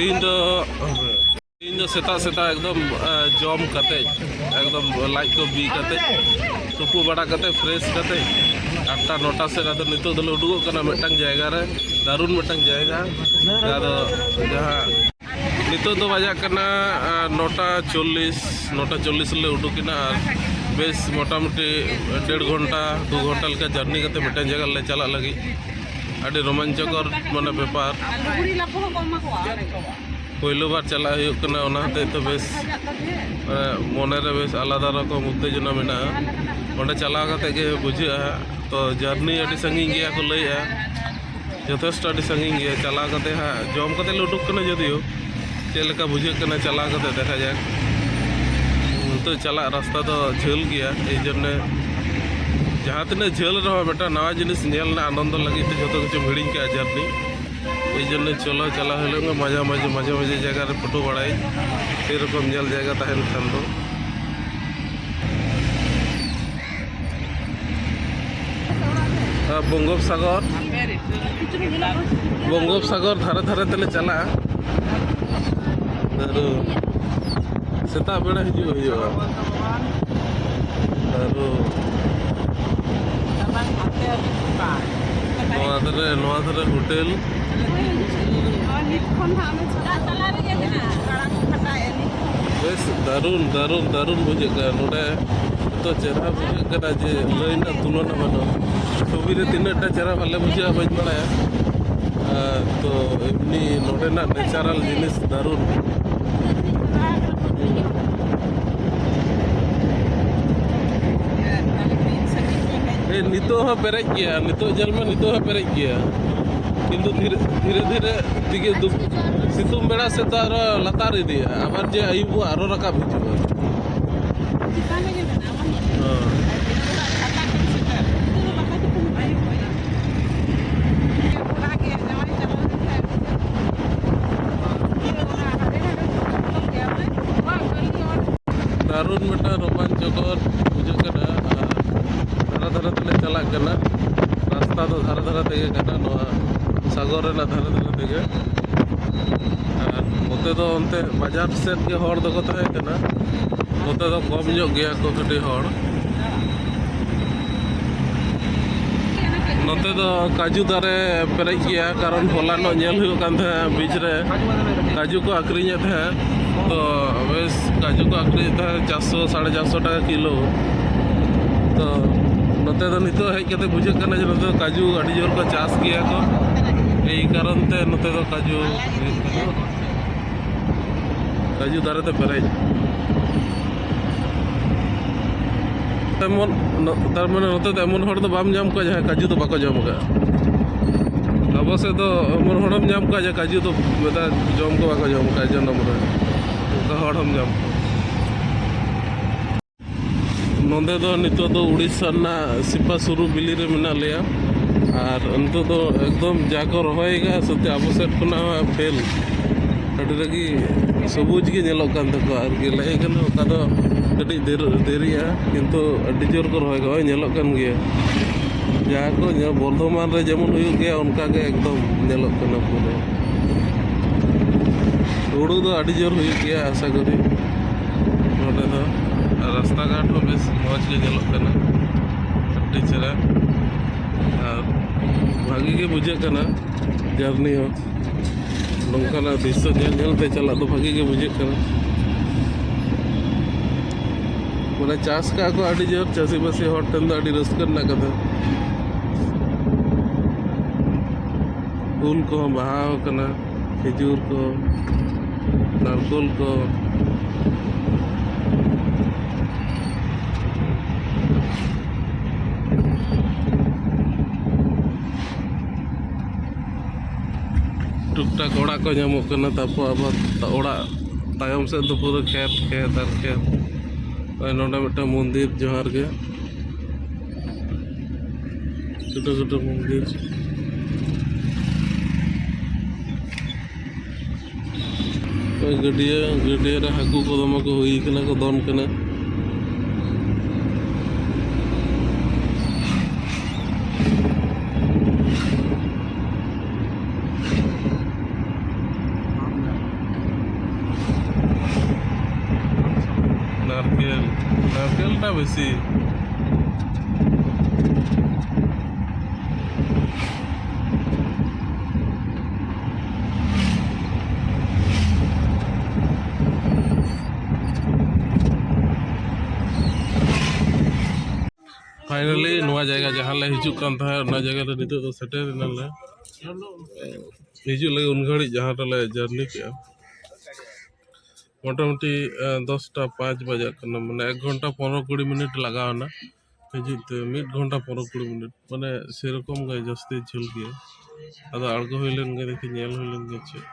तीन सेता सेता एकदम जम कते एकदम लाइट को बी कते तुपु बड़ा कते फ्रेश कते 8टा 9टा से नितो दल उडुगो कना मिटंग जायगा रे दारुण मिटंग जायगा जहाँ नितो दो बजा कना 9:40 ले उडुकिना बेस मोटामुटी 1.5 घंटा 2 घंटा लेका जर्नी कते मिटंग जगह ले चला लगी अभी रोमांचकर माने व्यापार पहलो बार चला तो बेस मने बेस आलादा रकम उत्तेजना मेना चला बुझा तो जर्नी अभी संगी गया को लैया यथेष्ट अभी संगी गया चला हाँ जम कते उडुक जदियो चेका बुझे चला देखा जाए तो चला रास्ता तो झेल गया ये जहाँ तीन झेल रहा बेटा नवा जिनिस आनंद लगे जो किचु हिड़ी के जर्नी ये चलो चला मजा मजे मजे मजे जगह फोटो बड़ाई सेरकम जल जगह तहन खान दो बंगोपसागर धारे धारे तेले चला सेता बेड़ा हिजुआ होटेल बेस दारुण दारुण दारुण बुझे नोड़े तो चेहरा बुझे जे लैना तुलना बनो छवि तीन चेहरा भले बुझा बज बड़ा तो एमनी नोड़ेना नेचारल जिनिस दारुण नितो पेरेज गया नितो जल में नितो पेरेज गया किंतु धीरे धीरे दिगे सितुम बेड़ा से तो लतार इदिया आबार जे आयुब आरो रकाब हिजुआ दारुण बेटा रोमांचकर बुझे धारा धारा तेले चला रास्ता तो धारा धारा तेगे सागर धारा धारा तेगे नोते तो अंते बाजार सेट के हर दो नोते तो कम जो गया को कटी हर नोते तो काजू दारे पेरेज गया कारण फलानो नेल हुयो कान थे बीच रे काजू को आक्रिञे थे तो बेस काजू को आक्रिञे थे 400 450 टाका किलो तो नोते तो नितो हेज कते बुझे कना जे नोते काजू अड़ी जोर को चाष किया को यही कारण ते नोते तो काजू दारे ते पेरेज तार माने नोते तो एमन हर तो बाम जाम को जहाँ काजू तो बाको जम का अब से तो एमन हरम जाम का जे काजू तो बेटा जम को बाको जम का जनम रे हरम जाम नोंदे तो नितो तो उड़ीसा ना सिपा सुरु बिली रे मिना लिया और अंतो तो एकदम जाको रहोएगा सत्य अब सेट खुना फेल अड़ी लगी सबुज के नेलो कान तको और के लय कन ओका तो कटी देरिया किंतु अड़ी जोर को रहोएगा नेलो कान गया जाको बर्धमान रे जेमन हुयो गया उनका के एकदम नेलो कान पूरे उड़ू तो अड़ी जोर हुयो गया आशा करी नोडे तो रास्ता घाट हो बेस मौज के जलोग कना अड्डी चेहरा और भागी के बुझे कना जर्नी हो नौकाना दृश्य झेलते चला तो भागी के बुझे कना मैंने चाष का को अड्डी जोर चासी बासी हर ठन दो अड्डी रस्कर ना कथा फूल को बहा कना खिजूर को नारकोल को टुकटाक ओड़ा को नामोग कना तारपर आबार ओड़ा तायम से तो पूरा खेत खेत और खेत नोडे मिट्टा मंदिर जोहार के छोटो छोटो मंदिर गडिया गडिया रे हाकू को दमा को हुई कना को दन कना বেশি। फाइनली नवा जगह जहाँ ले हिजू कान था ना जगह रे नितो तो सेटर नाले हिजू लगे उन घड़ी जहाँ ले जर्नी के मोटामुटी 10टा 5 बजे मैंने 1 घंटा 15-20 मिनट लगाना हिजूते 1 घंटा 15-20 मिनट माने सेरकम गए जस्ती झुल गया अदा अड़गो हुई लेन गए देखी नेल हुई लेन गए